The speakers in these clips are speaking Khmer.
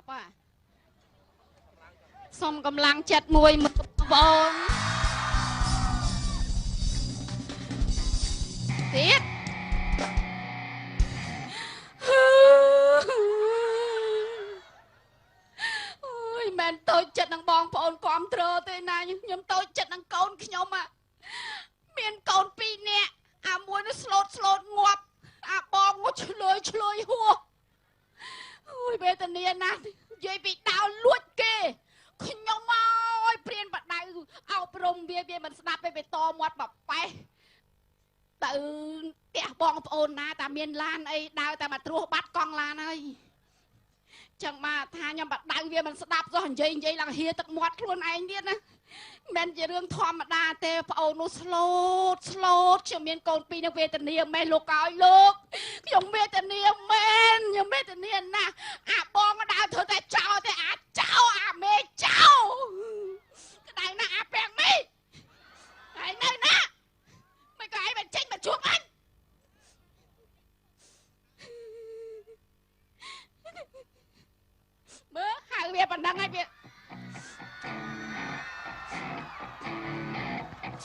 ប់ហ่ะសុំកម្លាំងចិត្តមួយបងទៀតអូយមិនតូចចិត្តនឹងបងប្អូនគាំទ្រទេណាខ្ញុំតូចចិត្តនឹងកូនខ្ញុំอ่ะមានកូន2នាក់អាមួយនោះស្លូតងាប់អាបងនោះឆ្លើយហួសអូយវេទនាណាស់និយាយពីដោលួចគេខ្ញុំមកព្រានបដៅអប់រំវាមិនស្ដាប់ទេវាតមាត់បប៉េះទៅផ្ទះបងប្អូនណាតាមានឡានអីដើរតែមកត្រួសបាត់កង់ឡានហើយចឹងមកថាខ្ញុំបដៅវាមិនស្ដាប់សោះនិយាយឡើងហៀទឹកមាត់ខ្លួនឯងទៀតណាមិនជារឿងធម្មតាទេប្អូននោះស្លូតខ្ញុំមានកូន2នឹងវេទនាមែនលោកឲ្យលោកខ្ញុំវេទនាមែនខ្ញុំវេទនាណាស់អាបងដើរធ្វើតែចោលទេអាចចោលអាមេចោលក្តៅណាស់អាពាំងមីហើយនៅណាមិនក៏ឲ្យមិនចេញមកជួបអញមើលហៅវាប៉ុណ្ណឹងហើយវា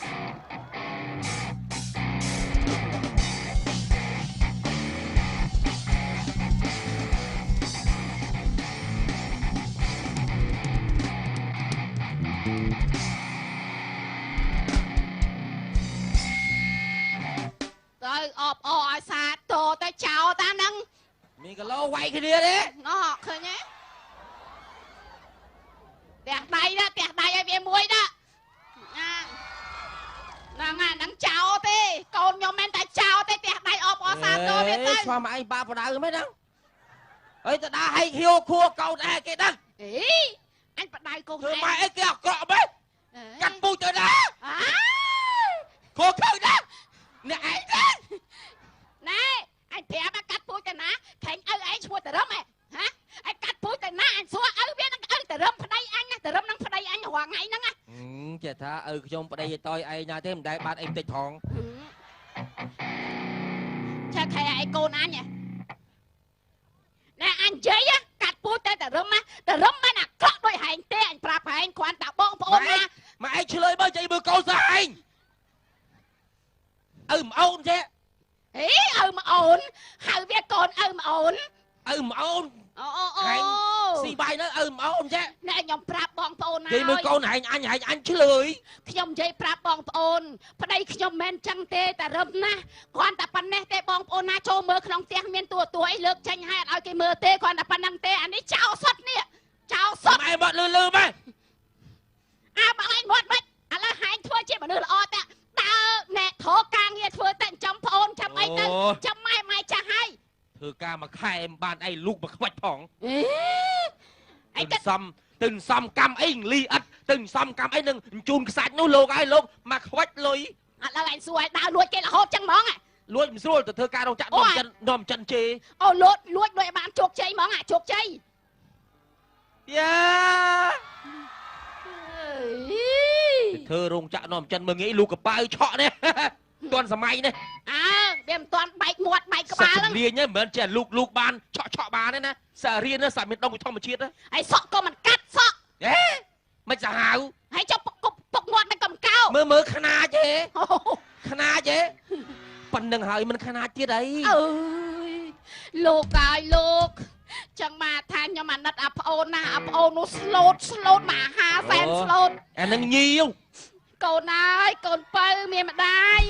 ទៅអបអឲ្យសាតោទៅចោលតាមហ្នឹងមានកលោវាយគ្នាទេណោះឃើញទេផ្ទះដៃណាផ្ទះដៃឲ្យវាមួយណាហ្នឹងចោលទេកូនខ្ញុំមិនតែចោលទេផ្ទះដៃអបអសាតោវាទៅស្វាមឯងបាបដៅមិនហ្នឹងអីទៅដាក់ហែកហៀវខួរកូនឯងគេដឹងអីអញបដៅកូនឯងម៉ែអីគេអាក្រក់មែនកាត់ពូជទៅណាខួរឃើញណាអ្នកឯងទេណែអញប្រាប់កាត់ពូជទៅណាខេងឪឯងឈ្មោះតរឹមហ៎អញកាត់ពូជទៅណាអញសួរឪវានឹងឪតរឹមប្តីអញណាតរឹមនឹងប្តីអញរាល់ថ្ងៃហ្នឹងណាចេះថាឪខ្ញុំប្តីឲ្យតយឯងណាទេមិនដែលបាត់អីបន្តិចផងចាខែឯងកូនអញណែអញនិយាយកាត់ពូជទៅតរឹមណាតរឹមមិនអាក្រក់ដូចហែងទេអញប្រាប់ហែងគ្រាន់តែបងប្អូនណាម៉ែឯងឆ្លើយមើលចេះមើលកូនសោះឯងឪម្អូនចេះហេឪម្អូនហៅវាកូនឪម្អូនឪម្អូនអូស៊ីបាយនៅឪម្អូនចេះណែខ្ញុំប្រាប់បងប្អូនណានិយាយមើលកូនហែងអញឆ្លើយខ្ញុំនិយាយប្រាប់បងប្អូនប្តីខ្ញុំមិនចឹងទេតែរឹមណាស់គ្រាន់តែប៉ុណ្ណេះទេបងប្អូនណាចូលមើលក្នុងផ្ទះមានតួអីលើកចេញឲ្យអត់ឲ្យគេមើលទេគ្រាន់តែប៉ុណ្្នឹងទេអានេះចោលសុតនេះចោលសុតម៉ែមកលឺម៉ែបងឯងមាត់មិនឥឡូវហែងធ្វើជាមនុស្សល្អតាដើរអ្នកធរការងារធ្វើតែចំប្អូនចាំអីទៅចាំម៉ែចាស់ហើយធ្វើការមួយខែបានអីលូកមកខ្វាច់ផងអីទៅសំកម្មអីលីអិតទៅសំកម្មអីនឹងជូនខ្សាច់នោះលោកឲ្យលោកមកខ្វាច់លុយឥឡូវឯងសួរឲ្យដើរលួចគេរហូតចឹងហ្មងលួចមិនស្រួលទៅធ្វើការរោងចក្រនាំចិនជេអូលួចដូចឲ្យបានជោគជ័យហ្មងជោគជ័យយ៉ាធ្វើរោងចក្រនាំចិនមើងងាយលូកកប៉ៅឆក់នេះទាន់សម័យនេះវាមិនទាន់បែកមាត់បែកក្បាលហ្នឹងលាញហ្នឹងមិនមែនចេះលូកបានឆក់បានទេណាសារៀនណាសាមានដងធម្មជាតិហើយសក់ក៏មិនកាត់សក់មិនសាហាវហើយចុះពុកមាត់មិនកំកោមើលខ្នាចទេប៉ុណ្្នឹងហើយមិនខ្នាចទៀតអីអើយលោកហើយលោកចឹងមកថាខ្ញុំអាណិតអាប្អូនណាអាប្អូននោះស្លូតមហាសែនស្លូតអានឹងញីកូនហើយកូនបើមានម្ដាយ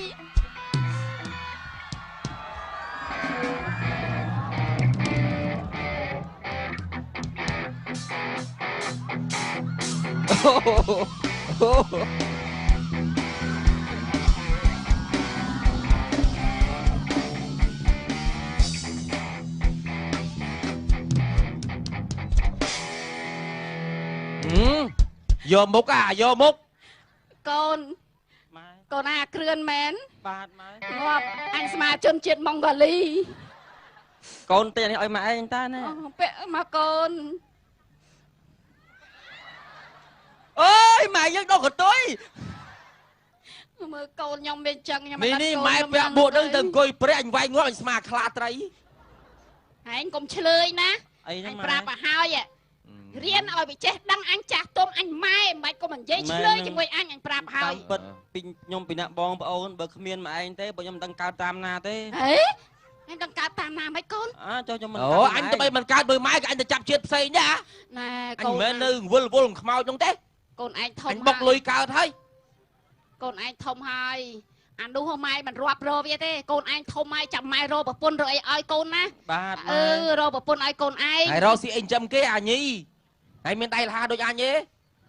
យកមុខយកមុខកូនណាគ្រឿនមែនបាទម៉ែងាប់អញស្មាជនជាតិម៉ុងហ្គាលីកូនទេនេះឲ្យម៉ែឯងតាណាពាក់មកកូនអើយម៉ែយើងដល់កតុយមើលកូនខ្ញុំមានចឹងខ្ញុំនេះម៉ែពាក់បួកនឹងទៅអង្គុយព្រះអញវាយងាប់អញស្មាខ្លាត្រីហែងកុំឆ្លើយណាអញប្រាប់ឲ្យហើយ រៀនឲ្យវាចេះដឹងអញចាស់ទុំអញម៉ែមិនក៏មិននិយាយឆ្លើយជាមួយអញប្រាប់ហើយពិតពីខ្ញុំពីណាបងប្អូនបើគ្មានមកឯងទេបើខ្ញុំមិនដឹងកើតតាមណាទេហេអញដឹងកើតតាមណាមិនកូនចុះខ្ញុំមិនអូអញទៅបីមិនកើតបើម៉ែក៏អញទៅចាប់ជាតិផ្សេងដែរណែកូនអញមិននៅវល់ខ្មោចនោះទេកូនឯងធំអញបុកលុយកើតហើយកូនឯងធំហើយអានោះម៉ែមិនរាប់រវាទេកូនឯងធំហើយចាំម៉ែរកប្រពន្ធរកអីឲ្យកូនណាបាទរកប្រពន្ធឲ្យកូនឯងហើយរកស៊ីអីចាំគេអាញីហើយមានដៃលហាដូចអញទេ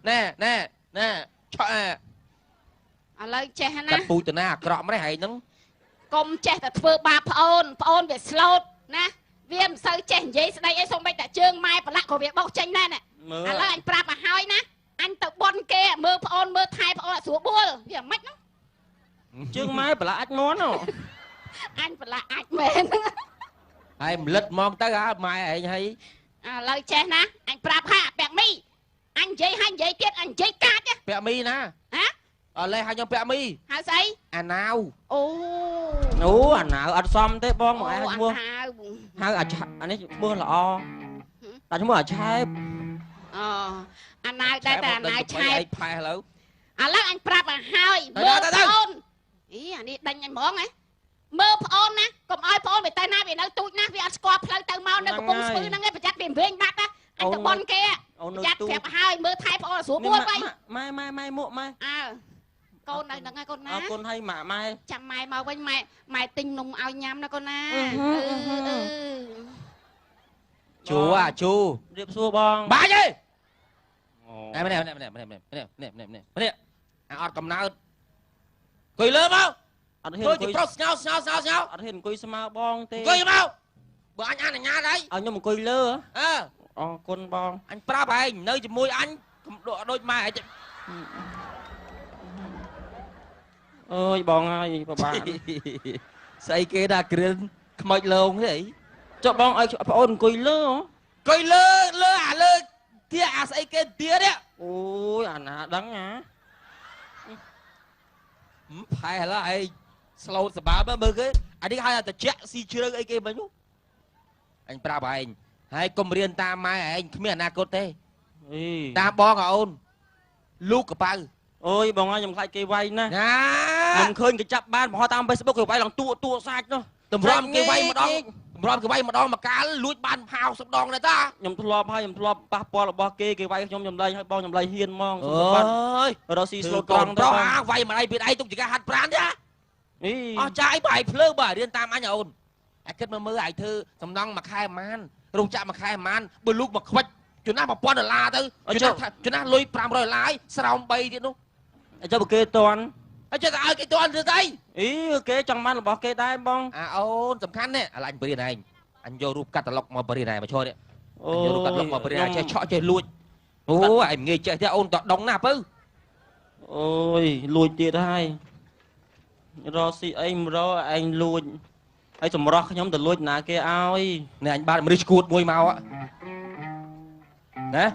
ណែឆក់ឥឡូវចេះណាកាត់ពូជទៅណាអាក្រក់ម្លេះហើយហ្នឹងកុំចេះតែធ្វើបាបប្អូនវាស្លូតណាវាមិនសូវចេះនិយាយស្ដីអីសូម្បីតែជើងម៉ែប្រឡាក់ក៏វាបោកចេញដែរណាឥឡូវអញប្រាប់ឲ្យហើយណាអញទៅបន់គេមើលប្អូនមើលថែប្អូនស្រួលបួលវាមិនហ្នឹងជើងម៉ែប្រឡាក់អាចមន់អញប្រឡាក់អាចមែនហើយមលិតមកទៅម៉ែឯងហើយឥឡូវចេះណាអញប្រាប់ហាពាក់មីអញនិយាយហើយនិយាយទៀតអញនិយាយកាចពាក់មីណាហ៎ឥឡូវឲ្យខ្ញុំពាក់មីហៅស្អីអាណាវអូអាណាវអត់សមទេបងមកឯងឈ្មោះហៅអានេះឈ្មោះល្អតែឈ្មោះអាឆែបអាណាវដែរតែអាណាវឆែបផែឥឡូវអញប្រាប់ឲ្យហើយមើលប្អូនអីអានេះដេញអញហ្មងហ៎មើលប្អូនណាកុំឲ្យប្អូនទៅណាវានៅទូចណាវាអត់ស្គាល់ផ្លូវទៅមកនៅកំពង់ស្ពឺហ្នឹងឯងប្រយ័ត្នវាវិញបាត់ណាអញទៅបន់គេប្រយ័ត្នប្រាប់ឲ្យមើលថែប្អូនស្រួលបួលវិញម៉ែមួកម៉ែកូននៅហ្នឹងហើយកូនណាអរគុណឲ្យម៉ែចាំម៉ែមកវិញម៉ែទិញនំឲ្យញ៉ាំណាកូនណាជូរៀបសួរបងបាច់ទេម្នាក់អាអត់កំណើតអង្គុយលើមកអត់ហ៊ានអង្គុយប្រុសស្ងោអត់ហ៊ានអង្គុយស្មើបងទេអង្គុយមកបើអញអនុញ្ញាតហើយឲ្យខ្ញុំអង្គុយលើអរគុណបងអញប្រាប់ឯងនៅជាមួយអញកំដកដូចម៉ែឯងអើយបងហើយប្របាទស្អីគេដាក់គ្រឿងខ្មោចលងទេអីចុះបងឲ្យប្អូនអង្គុយលើអាលើទៀតអាស្អីគេទៀតនេះអូយអាណាដឹងណាផែឡើយឯងស្លូតសបាមើលគេអានេះហៅថាត្រជាក់ស៊ីជ្រៅអីគេមិញអញប្រាប់ឯងហើយកុំរៀនតាមម៉ែឯងគ្មានអនាគតទេតាមបងអូនលូកកប៉ៅអូយបងខ្ញុំខ្លាចគេវាយណាខ្ញុំឃើញគេចាប់បានបង្ហោះតាម Facebook គេវាយឡើងតួសាច់នោះតម្រាំគេវាយម្ដងម្កាលលួចបាន50ដងដែរតាខ្ញុំធ្លាប់ប៉ះពាល់របស់គេវាយខ្ញុំចម្លែងឲ្យបងចម្លែងហ៊ានហ្មងអើយរស់ស៊ីស្លូតត្រង់ទៅវាយម្ដាយពីឯងទុកជាការហាត់ប្រាណទេអស់ចាយបាយភ្លើបើរៀនតាមអញអូនអាគិតមើលឲ្យធ្វើសំណងមួយខែប៉ុន្មានរោងចក្រមួយខែប៉ុន្មានបើលូកមកខ្វិចចំណាស់$1000ទៅចំណាស់លុយ$500ស្រោម3ទៀតនោះចុះបើគេតន់ហើយចេះតែឲ្យគេតន់ទៅស្អីគេចង់បានរបស់គេដែរបងអូនសំខាន់នេះឥឡូវអញបរៀនឯងអញយករូបកាតាឡុកមកបរៀនឯងមកឈរនេះយករូបកាតាឡុកមកបរៀនចេះឆក់ចេះលួចអូឯងងាយចេះទេអូនតដងណាពៅអូយលួចទៀតហើយរកស៊ីអីមករកឯងលួចហើយចម្រោះខ្ញុំទៅលួចណាគេឲ្យនេះអញបានមនុស្សឈួតមួយមកណា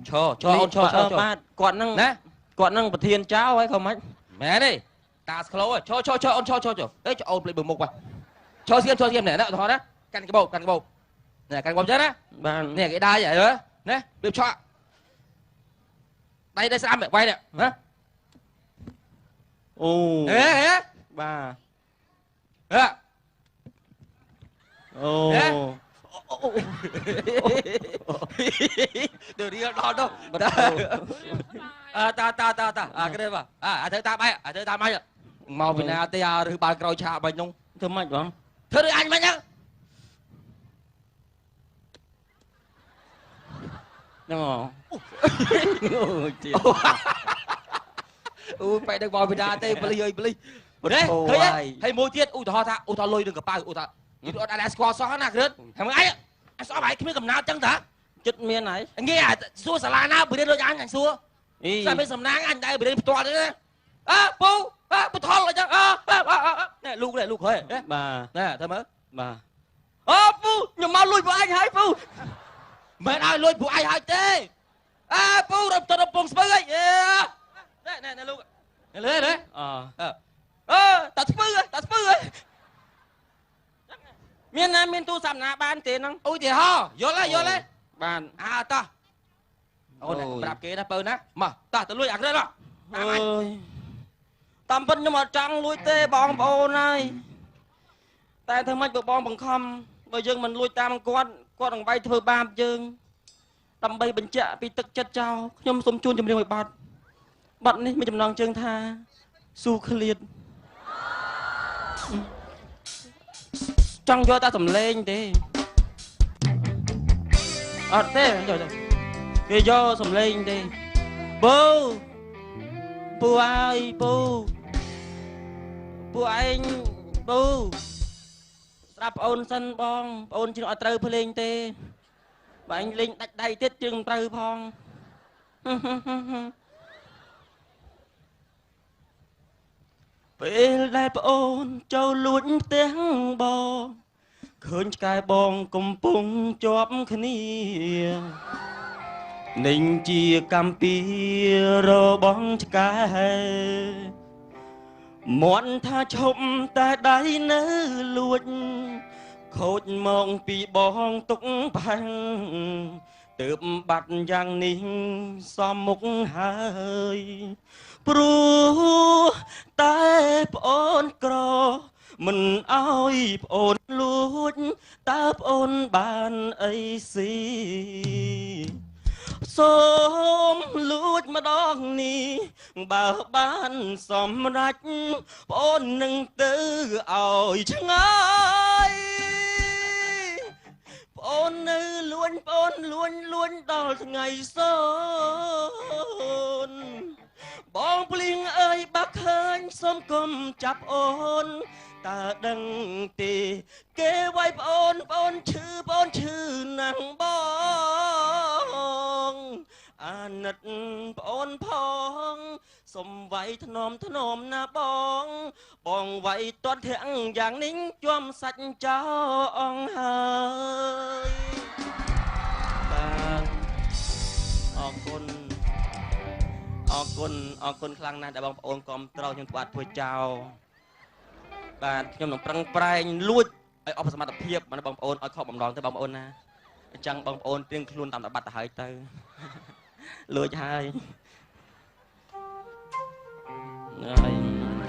ឈរអូនឈរបាទគាត់នឹងប្រធានចៅហើយក៏មិនមែនទេតាស្ក្លូឈរអូនឈរអេអូនភ្លេចមើលមុខបាទឈរស្គៀមណែឧទាហរណ៍ណាកាន់កបោណែកាន់កបោចឹងណាបាទនេះគេដាយហើយណារៀបឆក់ដៃស្រាំវាយនេះណាអូហេបាទអូទៅរៀលដល់ទៅតាគេបាទធ្វើតាមឯងធ្វើតាមឯងមកពីណាទេឬបាល់ក្រោយឆាបាញ់នោះធ្វើម៉េចបងធ្វើដូចអញមិញហ្នឹងអូទៀតអូបែរដឹកមកពីណាទេប៉លីអើយប៉លីទេឃើញហើយមួយទៀតឧទាហរណ៍ថាលុយនឹងកប៉ៅឧទាហរណ៍យីអត់អាចស្គាល់សោះណាគ្រឿនហើយមើលអញស្អប់ឯងគ្មានកំណត់ចឹងតាចិត្តមានហើយងាយសួរសាលាណាបរៀនដូចអញសួរតែមានសំណាងអញតែបរៀនផ្ទាល់ទេណាពូបថលអញ្ចឹងនេះលូកហើយបាទណែធ្វើមើលបាទពូខ្ញុំមកលួចពួកអញហើយពូមិនឲ្យលួចពួកអញហើយទេពូរត់ទៅពងស្ពឺហីណែលូកលើណាតាស្ពឺមានទូរស័ព្ទណាបានទេហ្នឹងឧទាហរណ៍យល់ទេ បានតោះអូនប្រាប់គេណាបើណាមកតោះទៅលួចអាក្រិតមកអើយតាមពិតខ្ញុំអត់ចង់លួចទេបងប្អូនហើយតែធ្វើម៉េចបើបងបង្ខំបើយើងមិនលួចតាមគាត់នឹងវាយធ្វើបាបយើងដើម្បីបញ្ជាក់ពីទឹកចិត្តចោលខ្ញុំសូមជូនចម្រៀងមួយបទនេះមានចំណងជើងថាស៊ូឃ្លាតចង់យកតែសំឡេងទេអត់ទេគេយកសំឡេងទេពូអើយពូឯងពូស្ដាប់ប្អូនសិនបងប្អូនជឿអត់ត្រូវភ្លេងទេបើឯងលេងដាច់ដៃទៀតជើងមិនត្រូវផងពេលដែលប្អូនចូលលួចផ្ទះបងឃើញឆ្កែបងកំពុងជាប់គ្នានឹងជាកម្ពីរបងឆ្កែមន់ថាឈប់តែដៃនៅលួចខូចមកពីបងទុកផាំងទើបបាត់យ៉ាងនេះសមមុខហើយព្រោះតែប្អូនក្រមិនអើយប្អូនលួចតើប្អូនបានអីស៊ីសូមលួចម្ដងនេះបើបានសម្រេចប្អូននឹងទៅឲ្យឆ្ងាយប្អូននៅលួញប្អូនលួញដល់ថ្ងៃសូនបងភ្លៀងអើយបាក់ឃើញសូមកុំចាប់អូនតើដឹងទេគេវាយប្អូនឈឺណាស់បងអាណិតប្អូនផងសុំវាយថ្នមណាបងវាយទាត់ធាក់យ៉ាងនេះជាប់សាច់ចោអងហើយបាទអរគុណខ្លាំងណាស់ដែលបងប្អូនគាំទ្រខ្ញុំធ្វើចោលបាទខ្ញុំនឹងប្រឹងប្រែងលួចឲ្យអស់សមត្ថភាពមកបងប្អូនឲ្យខកបំណងទៅបងប្អូនណាអញ្ចឹងបងប្អូនត្រៀមខ្លួនតាមតបត្តទៅហើយទៅលួចហើយ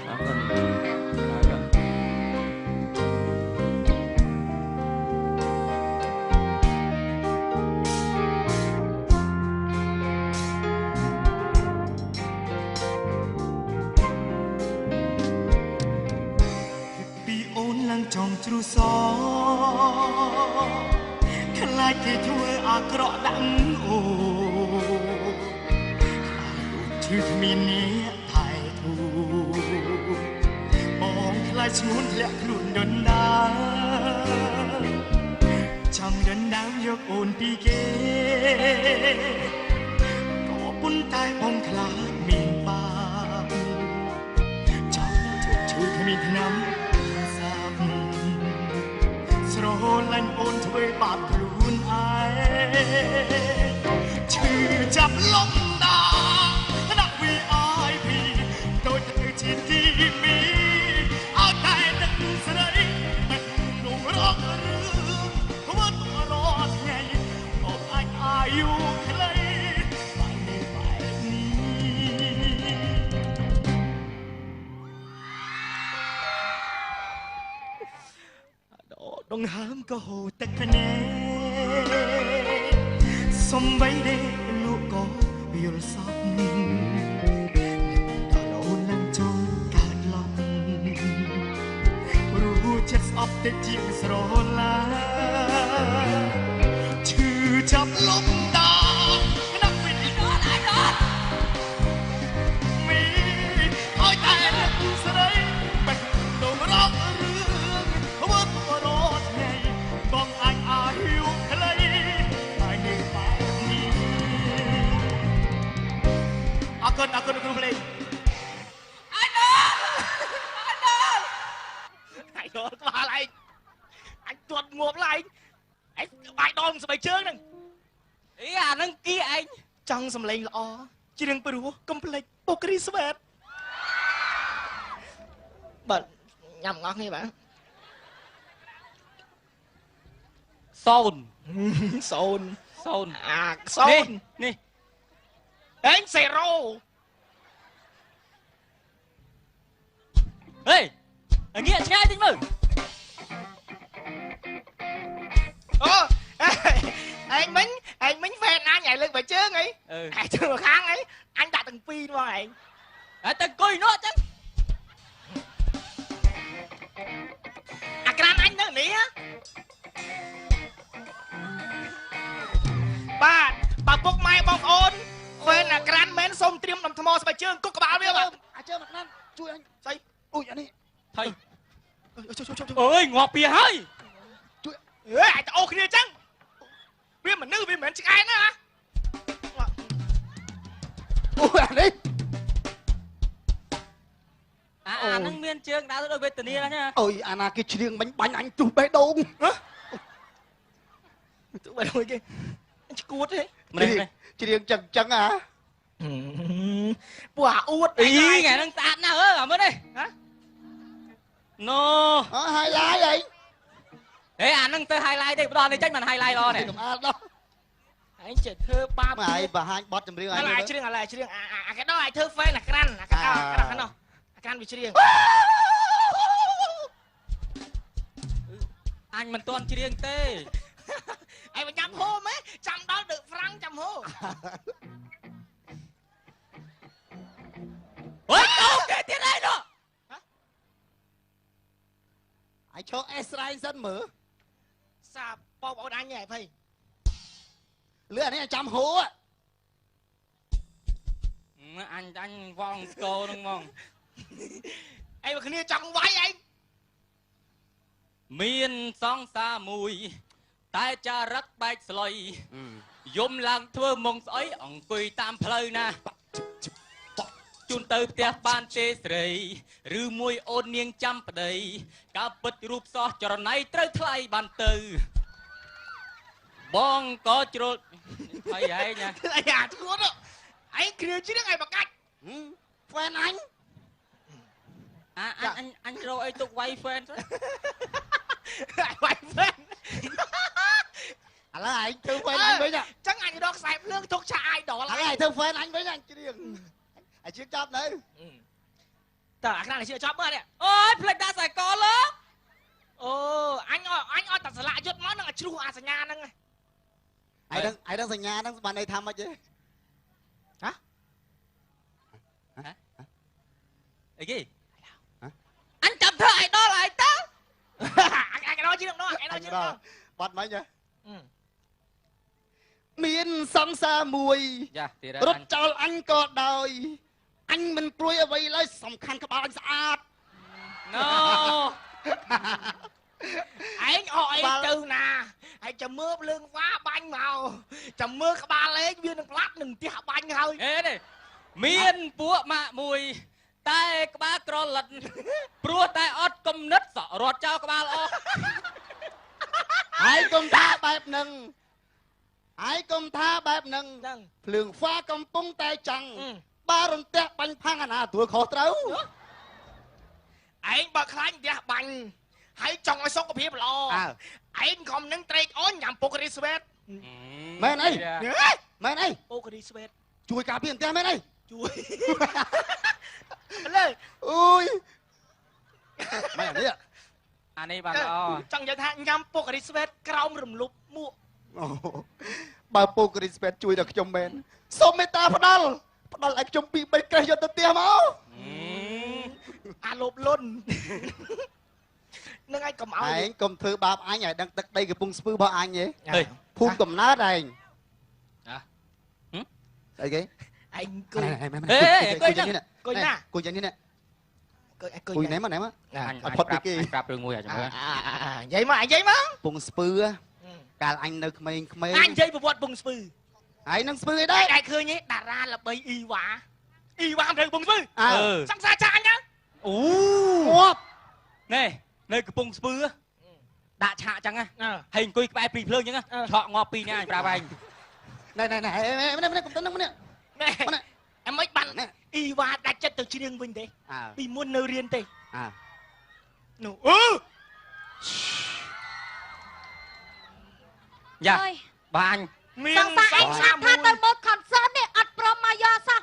អរគុណចង់ជ្រុះសខ្លាចគេធ្វើអាក្រក់ដាក់អូខ្លាចឈឺគ្មានអ្នកថែធូបងខ្លាចស្ងួនធ្លាក់ខ្លួនដុនដាចង់ដណ្ដើមយកអូនពីគេក៏ប៉ុន្តែបងខ្លាចមានបាបចង់ធ្វើឈឺគ្មានថ្នាំស្រឡាញ់អូនធ្វើបាបខ្លួនឯងឈឺចាប់លំដាណាក់វីអាយពីដូចទៅជាទីមីអត់តែទឹកស្រីទឹកនំរករឿងធ្វើទៅរត់ថ្ងៃក៏អាចអាយុខ្លីបែបនេះដងហើមក៏ហូរទឹកភ្នែកសំបីទេលោកក៏យល់សពដល់អូននឹងចង់កើតឡប់ព្រោះចិត្តស្អប់តិចជាងស្រឡាឈឺចាប់លំដាណាក់វិញអត់មីឲ្យតែស្រីបេះដូងរករឿងធ្វើទៅរត់ថ្ងៃបងអាចអាយុខ្លីហើយនេះបែបនេះអរគុណគ្រូភ្លេងអាយដូលក្បាលឯងអញទាត់ងប់ឡើងឯងបាយដងស្បែកជើងហ្នឹងអីអាហ្នឹងគីឯងចង់សម្លេងល្អច្រៀងព្រោះកុំភ្លេចពុកគ្រីស្វេតបាទញ៉ាំងអស់គ្នាបាទសូន សូន សូន នេះ អេងសេរ៉ូ ហេងាកឆ្ងាយតិចមើល អូឯងមិញវេនអញឲ្យលើកបើជើងអីឯងជើងខាងអីអញដាក់ទាំងពីរហ្មងឯង ហើយទៅអង្គុយនោះចឹង អាក្រានអញនៅនេះបាទបើពុកម៉ែបងប្អូនវេនអាក្រានមែនសូមត្រៀមដំថ្មស្បែកជើងគុកក្បាលវាបាទអាចើអាក្រានជួយអញស្អីអូយអានេះ ថៃ អើយ អើយងាប់ពីហើយ ជួយអើយអាចទៅអូគ្នាអញ្ចឹងវាមនុស្សវាមិនមែនឆ្កែណាអូយអានេះ អាហ្នឹងមានជើងដើរទៅដូចវេទនាហ្នឹងណា អូយអាណាគេច្រៀងមិញបាញ់អញទុះបេះដូងទុះបេះដូងគេឈួតទេ ម្នេះ ច្រៀងចឹងអាពួកអាអួត អីថ្ងៃហ្នឹងស្អាតណាស់អាមើលនេះហ៎ណូ ហាយឡាយអី ហេអាហ្នឹងទៅ highlight ទេបដនេះចេញមិន highlight ល្អនេះ កំអាតដល់ឯងចេះធ្វើបាបហើយបង្ហាញបទចម្រៀងឲ្យច្រៀងអាគេដល់ឲ្យធ្វើ fan អាក្រាន់អាក្រាន់ខាងនោះអាក្រាន់វាច្រៀង អញមិនទាន់ច្រៀងទេ ឯងមកញ៉ាំហូមហ៎ចាំដល់ដឹកហ្វ្រាំងចាំហូ អូយអូគេទៀតអីនោះ ឯងឈរអេស្រែងសិនមើលសាបបងប្អូនអញហ៎ភ័យលឿនអានេះចាំហូ អញវងស្គរហ្នឹងហ្មង ឯងមកគ្នាចង់វាយឯង មានសង្សារមួយតែចារឹកបែកស្លុយយំឡើងធ្វើមុងស្អុយអង្គុយតាមផ្លូវណាជូនទៅផ្ទះបានទេស្រីឬមួយអូននាងចាំប្តីកាពិតរូបសោះចរណៃត្រូវថ្លៃបានទៅបងក៏ជ្រុលហើយឯងណា អាឈួតឯងគ្រាច្រៀងឯងបកាច់ហ្វេនអញ អញរកអីទុកវាយ fan ទៅ វាយហ្វេនឥឡូវឯងធ្វើហ្វេនអញវិញចឹងអញរកខ្សែភ្លើងទុកឆាអាយដល់ឥឡូវឯងធ្វើហ្វេនអញវិញអញច្រៀងឯងជឿចប់នៅតើអាខ្លាំងឯងជឿចប់មើលនេះ អូយផ្លេចដាក់ខ្សែកលើក អូអញអត់តែស្លាកយុទ្ធមកនឹងឲ្យជ្រុះអាសញ្ញាហ្នឹងឯងដឹងសញ្ញាហ្នឹងបានន័យថាម៉េចទេហ៎ អីគេអញចាំធ្វើអាយដលហើយទៅ អញដល់ជឿនោះអញដល់ជឿនោះបាត់មិញហ៎មានសង្សារមួយ ចាទៀត រត់ចោលអញក៏ដោយអញមិនព្រួយអ្វីឡើយសំខាន់ក្បាលអញស្អាត ណូ ឯងអស់អីទៅណាហើយចាំមើលភ្លើងវ៉ាបាញ់មកចាំមើលក្បាលលេងវានឹងផ្លាត់នឹងផ្ទះបាញ់ហើយ អេនេះមានពួកម៉ាក់មួយតែក្បាលក្រលិតព្រោះតែអត់គំនិតសក់រត់ចោលក្បាលអស់ ហើយកុំថាបែបហ្នឹងហើយកុំថាបែបហ្នឹងភ្លើងហ្វាកំពុងតែចាំងបើរន្ទះបាញ់ផាំងអាណាទួលខុសត្រូវឯងបើខ្លាញ់ផ្ទះបាញ់ហើយចង់ឲ្យសុខភាពល្អឯងខំនឹងត្រេកអូនញ៉ាំពុករីស្វេតមែនអីមែនអីពុករីស្វេតជួយការពារផ្ទះមែនអីជួយលើអូយមែននេះ អានេះបានល្អ ចង់និយាយថាញ៉ាំពុករីស្វេតក្រោមរំលប់មួកបើពុករីស្វេតជួយដល់ខ្ញុំមែនសូមមេត្តាផ្ដល់ឲ្យខ្ញុំពី3ក្រេះយកទៅផ្ទះមកអាលប់លុននឹងឯងកុំឲ្យឯងកុំធ្វើបាបអញឲ្យដឹងទឹកដីកំពុងស្ពឺរបស់អញទេភូមិកំណើតឯងអីគេឯងគួយគួយណាគួយយ៉ាងនេះណាគួយណែមកអត់ផុតពីគេប្រាប់រឿងមួយអាចមើល និយាយមកពងស្ពឺកាលអញនៅក្មេងអញនិយាយប្រវត្តិពងស្ពឺហើយនឹងស្ពឺអីដែរឯងឃើញទេតារាល្បីអ៊ីវ៉ាត្រូវពងស្ពឺសង្សារចាអញហ្នឹងអូងាប់ នេះនៅកំពង់ស្ពឺដាក់ឆាកចឹងណាហើយអង្គុយក្បែរពីភ្លើងចឹងណាឆក់ងាប់ពីនេះអញប្រាប់ឯងណែកុំទៅនឹងនេះអមិនបានអ៊ីវ៉ាដាច់ចិត្តទៅច្រៀងវិញទេពីមុននៅរៀនទេនោះ យ៉ាបាញ់ មាន សង្សារឯងថាទៅមើល concert នេះអត់ព្រមមកយកសោះ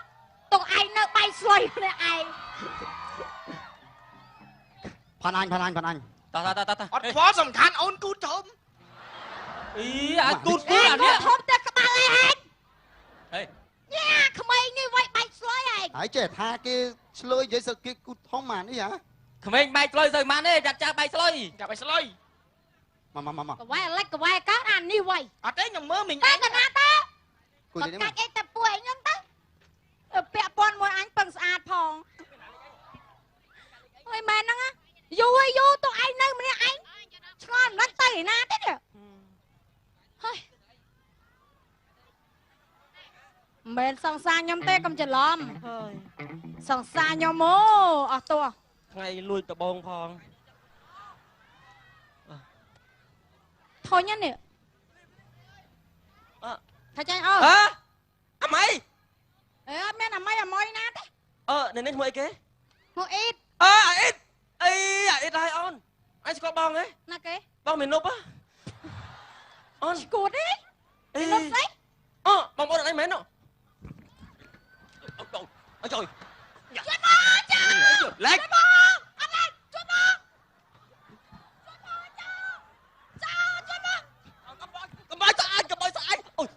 ទុកឯងនៅបាយស្លុយនេះឯង ផាន់អញតអត់ខ្វល់សំខាន់អូនគូធំ អីអាគូតអានេះ ធំតែក្បាលឯង ហេ ញ៉ាក្មេងនេះវាយបាយស្លុយឯង ហើយចេះថាគេឆ្លើយនិយាយសឹកគេគូធំអានេះហ៎ ក្មេងបែកស្លុយទៅម៉ានទេចាត់ចាស់បែកស្លុយ ចាប់ឲ្យស្លុយ មក កវ៉ែលិចកវ៉ែកើតអានេះវាយ អត់ទេខ្ញុំមើលមិញ តែកណាតើ គូ បើ នេះ កាច់អីតែពួកឯងហ្នឹងទៅពាក់ព័ន្ធមួយអញពឹងស្អាតផងអើយមែនហ្នឹងយូរហើយយូរទុកឯងនៅម្នាក់ឯងឆ្ងល់មិនដឹងទៅឯណាទេហើយមិនសង្សារខ្ញុំទេកុំច្រឡំ ហើយ សង្សារខ្ញុំអូអស់តោះ ថ្ងៃលួចដបងផង ធុញនេះថាចាញ់អូ ហ៎អាម៉ៃ អេអត់មានអាម៉ៃអាម៉យណាទេ នេះឈ្មោះអីគេ មកអ៊ីត អាអ៊ីតអីអាអ៊ីតហើយអូនអញស្គាល់បងទេ ណាគេ បងមាននុបអូន ឈួតទេ អី នោះស្អី បងប្អូនអីមែននោះអើយជួយ ជួយមកចា លេច មកអត់លេចជួយមកចាជួយមក កំបាយស្អាតអូយ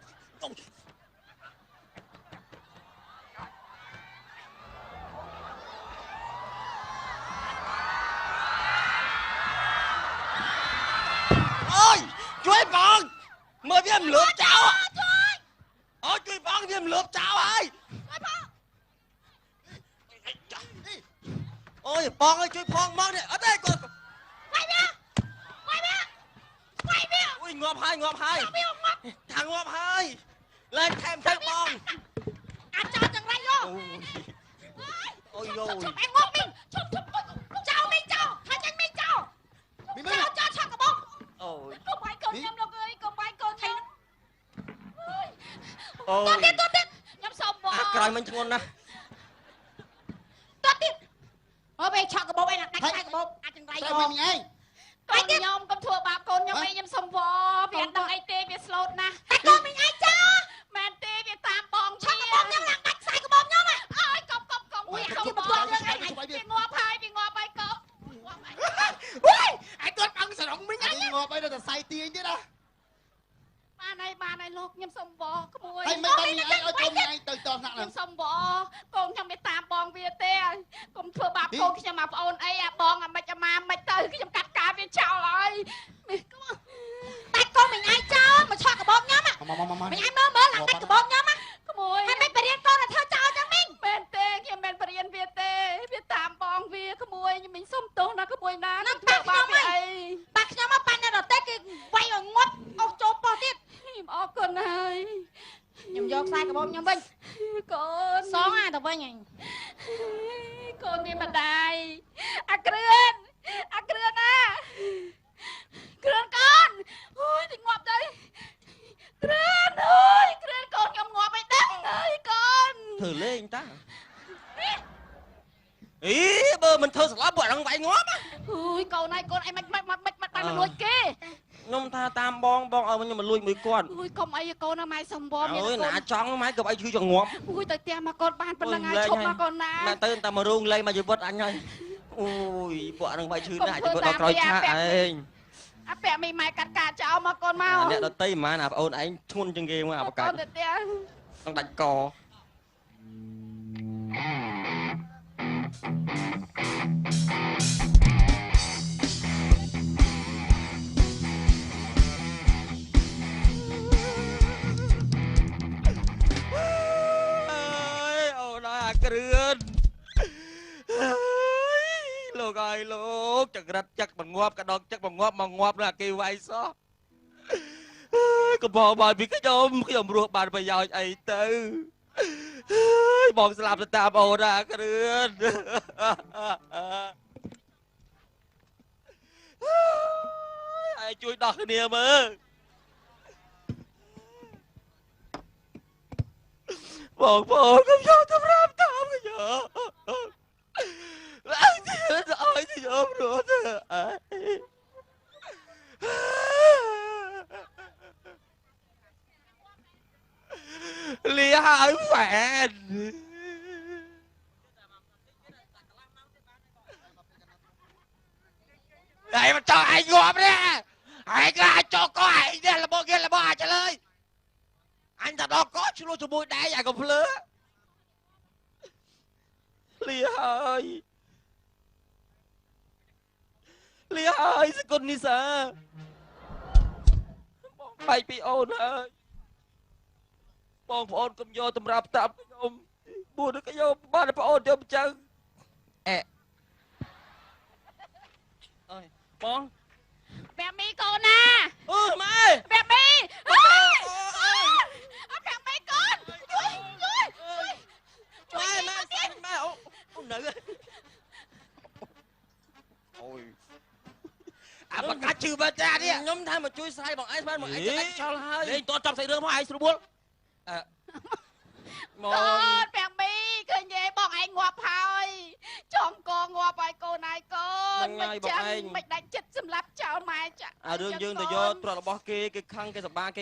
ôiជួយបងមើលវាមលប់ចោលអូជួយបងវាមលប់ចោលហើយអូយបងអើយជួយផងមកនេះអត់ទេគាត់វាយអូយងាប់ហើយថាងាប់ហើយឡើងថែមទៅបងអាចចោលចង្រៃយោអូយយោ ឈប់ឯងងាប់មីងឈប់ចោលមីងចោលថាចាញ់មីងចោលចោលឆាក់កបោ អូយ កុំបាយកូនខ្ញុំលោកអើយកុំបាយកូនខ្ញុំ អូយ ទៀតខ្ញុំសុំបង អាក្រោយមិញធ្ងន់ណាស់ ទៀតអូពេលឆាក់កបោឯងដាច់ឆាក់កបោអាចចង្រៃ តែ យោ មិនញ៉ៃ កូនខ្ញុំកុំធ្វើបាបកូនខ្ញុំអីខ្ញុំសុំវវាអត់ដឹងអីទេវាស្លូតណាស់ តែកូនមីងឯងចា មែនទេវាតាមបងឆា ឆាក់កបោខ្ញុំឡើងដាច់ខ្សែកបោខ្ញុំហ៎ អើយកុំអីកុំមកយើងអីវាងាប់ហើយកុំ វ៉ៃឯគាត់អង្គសរងមិញ អានេះងាប់អីដល់តែសៃទាញទៀតណា បានហើយលោកខ្ញុំសុំវក្មួយ ហើយមិនបានញ៉ៃឲ្យកូនញ៉ៃទៅតោះណាស់ ខ្ញុំសុំវកូនខ្ញុំវាតាមបងវាទេកុំធ្វើបាបកូនខ្ញុំមកប្អូនអីអាបងអាម៉េចអាម៉ាម៉េចទៅខ្ញុំកាត់ការវាចោលហើយ តែកូនមីងឯងចោលមកឆាក់កបោខ្ញុំហ៎ មក មីងឯងមើលឡើងដាច់កបោខ្ញុំហ៎ ក្មួយ ហើយមិនបរៀនកូនឲ្យធ្វើចោលចឹងមីង មែនទេខ្ញុំមិនបរៀនវាទេវាតាមបងវាក្មួយខ្ញុំមិនសុំទោសណាក្មួយណាធ្វើបាបវាអី បាក់ខ្ញុំមកបាញ់នៅរទេគេវាយឲ្យងាប់អស់ចូលប៉ោះទៀត ខ្ញុំអរគុណហើយ ខ្ញុំយកខ្សែកបោខ្ញុំវិញ កូន សងអាទៅវិញហើយក ូនមានម្ដាយអាគ្រឿនណាគ្រឿនកូនអូយទៅងាប់ទៅគ្រឿនអើយគ្រឿនកូនខ្ញុំងាប់មិនដឹងអើយកូន ធ្វើលេងតាអីបើមិនធ្វើស្លាប់បើអត់វាយងាប់ អូយកូនហើយកូនអីមិនបានលួចគេ ខ្ញុំថាតាមបងឲ្យខ្ញុំមកលួចមួយគាត់ អូយកុំអីកូនណាម៉ែសំវមាន អើយក ូន ណាចង់ម៉ែក៏ឲ្យឈឺចងាប់ អូយទៅផ្ទះមកកូនបានប៉ុណ្ណឹងហើយឈប់មកកូនណា ម៉ែទៅតែមករោងលេងមកជីវិតអញហើយអូយពួកហ្នឹងវាយឈឺណាស់ជីវិតដល់ក្រោយឆាកឯង អាពាក់មីម៉ែកាត់ការចោលមកកូនមក អ្នកដតីម៉ែណាប្អូនឯងធ្ងន់ជាងគេមកអាបកា កូ ច់ នទៅផ្ទះ ต้องដាច់កអូនអាគ្រឿនលោកអើយលោកចង្រិតចឹកបង្ងាប់កដកចឹកបង្ងាប់មកងាប់នៅអាគេវាយសោះកបោបាយពីខ្ញុំរស់បានប្រយោជន៍អីទៅបងស្លាប់ទៅតាមអូនអាគ្រឿនហើយជួយដោះគ្នាមើលបងប្អូនខ្ញុំយកទៅប្រាប់តាមខ្ញុំអើយខ្ញុំរត់អើយ ហើយហ្វែនហើយមកចោលឯងងាប់នេះឯងក៏អាចចោលកោឯងនេះរបស់គេរបស់អាចលើយអញតែដល់កោឆ្លោះជាមួយដៃឯងក៏ភ្លើលាហើយលាហើយសគុណនីសាបងបែកពីអូនហើយបងប្អូនកុំយកតម្រាប់តាប់ខ្ញុំបួនក៏យកបានប្អូនយកចឹងអេអើយបងពាក់មីកូនណា ម៉ែ ពាក់មីអើយអត់ពាក់មីកូនជួយម៉ែម៉ែអូនៅអូយអាបកាច់ជឿបើចានេះខ្ញុំថាមកជួយស្រ័យបងឯងស្មានបងឯងចោលហើយលេងតចាប់ស្អីរឿងមកឯងស្រួលកូនពាក់មីឃើញទេបងឯងងាប់ហើយចំកងាប់ហើយកូនឯងកូនមិនចាំមិនដាច់ចិត្តសម្លាប់ចោលម៉ែចារឿងយើងទៅយកទ្រព្យរបស់គេខឹងគេសបា